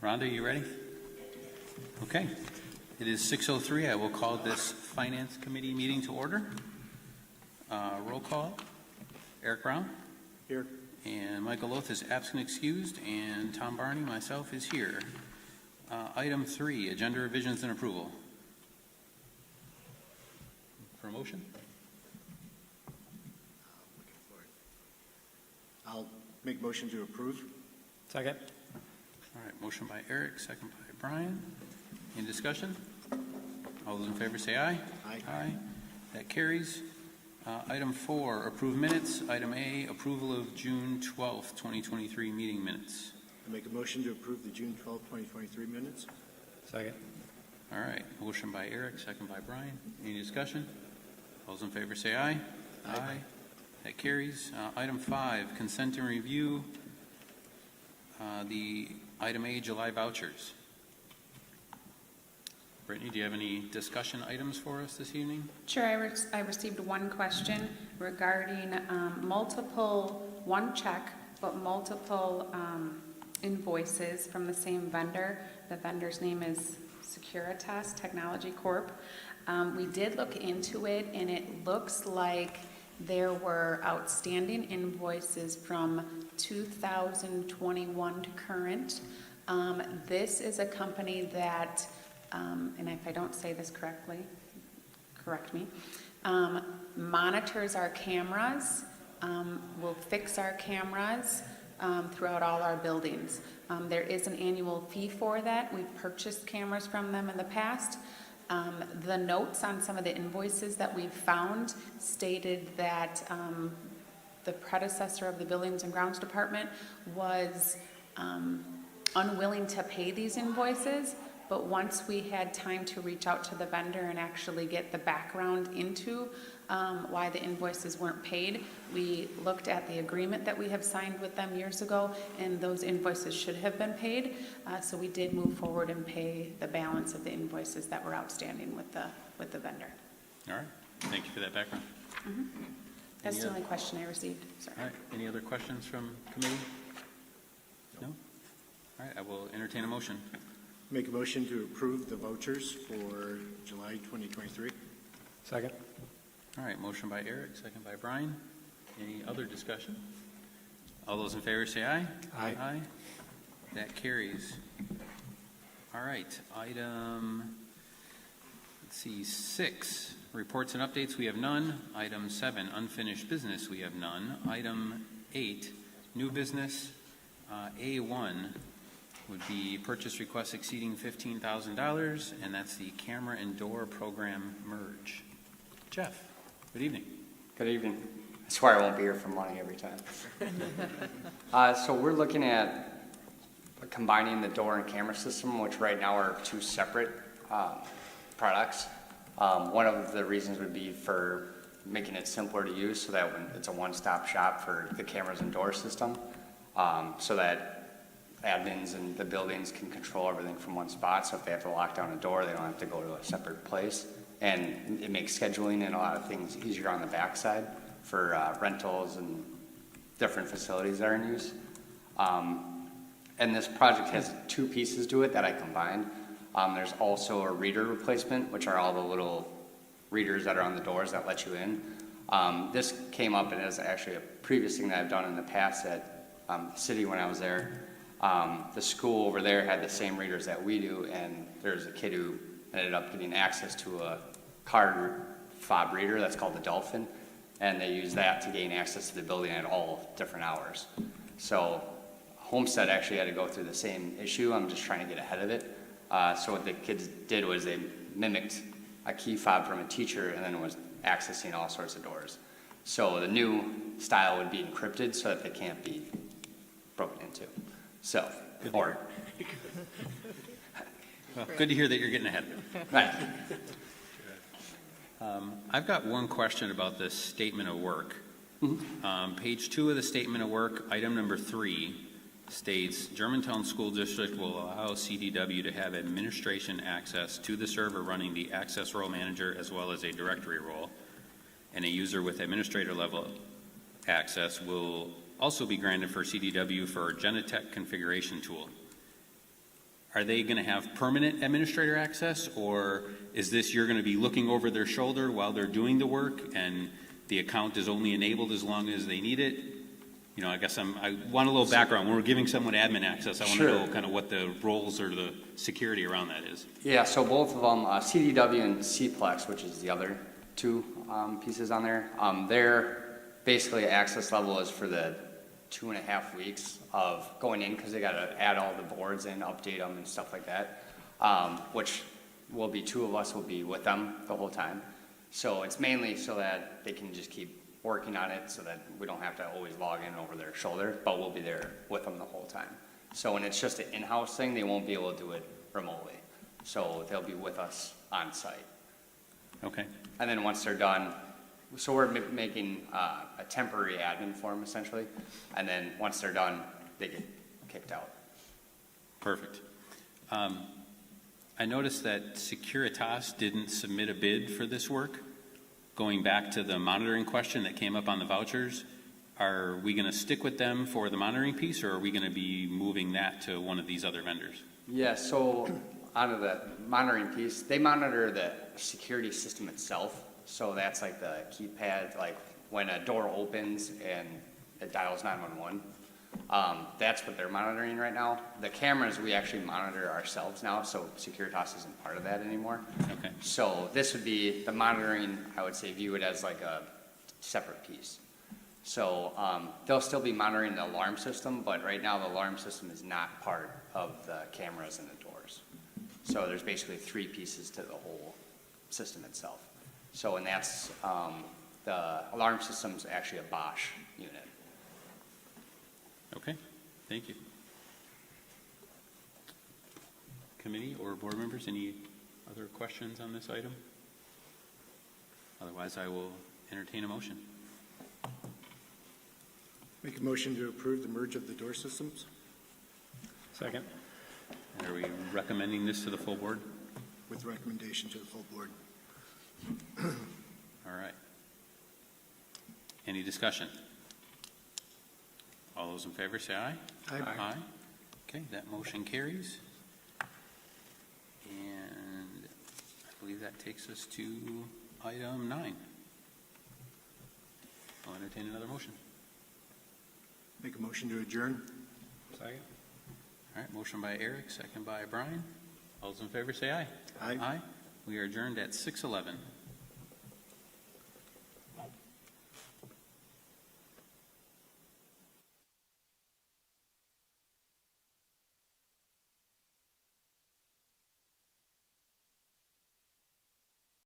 Rhonda, are you ready? Okay. It is 6:03. I will call this Finance Committee meeting to order. Roll call. Eric Brown. Here. And Michael Loth is absent excused, and Tom Barney, myself, is here. Item 3, agenda revisions and approval. For a motion? Looking for it. I'll make motion to approve. Second. All right, motion by Eric, second by Brian. Any discussion? All those in favor say aye. Aye. Aye. That carries. Item 4, approve minutes. Item A, approval of June 12th, 2023 meeting minutes. I make a motion to approve the June 12, 2023 minutes. Second. All right, motion by Eric, second by Brian. Any discussion? All those in favor say aye. Aye. That carries. Item 5, consent and review. The item A, July vouchers. Brittany, do you have any discussion items for us this evening? Sure, I received one question regarding one check, but multiple invoices from the same vendor. The vendor's name is Securitas Technology Corp. We did look into it, and it looks like there were outstanding invoices from 2021 to current. This is a company that, and if I don't say this correctly, correct me, monitors our cameras, will fix our cameras throughout all our buildings. There is an annual fee for that. We've purchased cameras from them in the past. The notes on some of the invoices that we've found stated that the predecessor of the Buildings and Grounds Department was unwilling to pay these invoices, but once we had time to reach out to the vendor and actually get the background into why the invoices weren't paid, we looked at the agreement that we have signed with them years ago, and those invoices should have been paid. So we did move forward and pay the balance of the invoices that were outstanding with the vendor. All right, thank you for that background. Mm-hmm. That's Any the only question I received. Sorry. All right, any other questions from committee? No? All right, I will entertain a motion. Make a motion to approve the vouchers for July 2023. Second. All right, motion by Eric, second by Brian. Any other discussion? All those in favor say aye. Aye. Aye. That carries. All right, item, let's see, 6, reports and updates, we have none. Item 7, unfinished business, we have none. Item 8, new business. A1 would be purchase request exceeding $15,000, and that's the camera and door program merge. Jeff, good evening. Good evening. I swear I won't be here for money every time. So we're looking at combining the door and camera system, which right now are two separate products. One of the reasons would be for making it simpler to use so that when it's a one-stop shop for the cameras and door system, so that admins and the buildings can control everything from one spot. So if they have to lock down a door, they don't have to go to a separate place. And it makes scheduling and a lot of things easier on the backside for rentals and different facilities that are in use. And this project has two pieces to it that I combined. There's also a reader replacement, which are all the little readers that are on the doors that let you in. This came up and is actually a previous thing that I've done in the past at the city when I was there. The school over there had the same readers that we do, and there's a kid who ended up getting access to a card fob reader that's called the Dolphin, and they use that to gain access to the building at all different hours. So Homestead actually had to go through the same issue. I'm just trying to get ahead of it. So what the kids did was they mimicked a key fob from a teacher and then was accessing all sorts of doors. So the new style would be encrypted so that they can't be broken into. So, or Well, good to hear that you're getting ahead of it. right. I've got one question about the statement of work. Page 2 of the statement of work, item number 3, states Germantown School District will allow CDW to have administration access to the server running the access role manager as well as a directory role, and a user with administrator level access will also be granted for CDW for Genetec configuration tool. are they going to have permanent administrator access, or is this you're going to be looking over their shoulder while they're doing the work, and the account is only enabled as long as they need it? You know, I guess I want a little background. When we're giving someone admin access, I want to Sure. know kind of what the roles or the security around that is. Yeah, so both of them, CDW and CPlex, which is the other two pieces on there, their basically access level is for the 2.5 weeks of going in, because they got to add all the boards in, update them and stuff like that, which will be 2 of us will be with them the whole time. So it's mainly so that they can just keep working on it, so that we don't have to always log in over their shoulder, but we'll be there with them the whole time. So when it's just an in-house thing, they won't be able to do it remotely. So they'll be with us on site. Okay, And then once they're done, so we're making a temporary admin form essentially. And then once they're done, they get kicked out. perfect. I noticed that Securitas didn't submit a bid for this work. Going back to the monitoring question that came up on the vouchers, are we going to stick with them for the monitoring piece, or are we going to be moving that to one of these other vendors? Yeah, so out of the monitoring piece, they monitor the security system itself. So that's like the keypad, like when a door opens and it dials 911. That's what they're monitoring right now. The cameras, we actually monitor ourselves now, so Securitas isn't part of that anymore. Okay, So this would be the monitoring, I would say, view it as like a separate piece. So they'll still be monitoring the alarm system, but right now the alarm system is not part of the cameras and the doors. So there's basically 3 pieces to the whole system itself. So, and that's, the alarm system's actually a Bosch unit. okay, thank you. Committee or board members, any other questions on this item? Otherwise, I will entertain a motion. Make a motion to approve the merge of the door systems Second. Are we recommending this to the full board? with recommendation to the full board. All right. Any discussion? All those in favor say aye. Aye. Aye. Okay, that motion carries. And I believe that takes us to item 9. I'll entertain another motion. Make a motion to adjourn. Second. All right, motion by Eric, second by Brian. All those in favor say aye. Aye. Aye. We are adjourned at 6:11.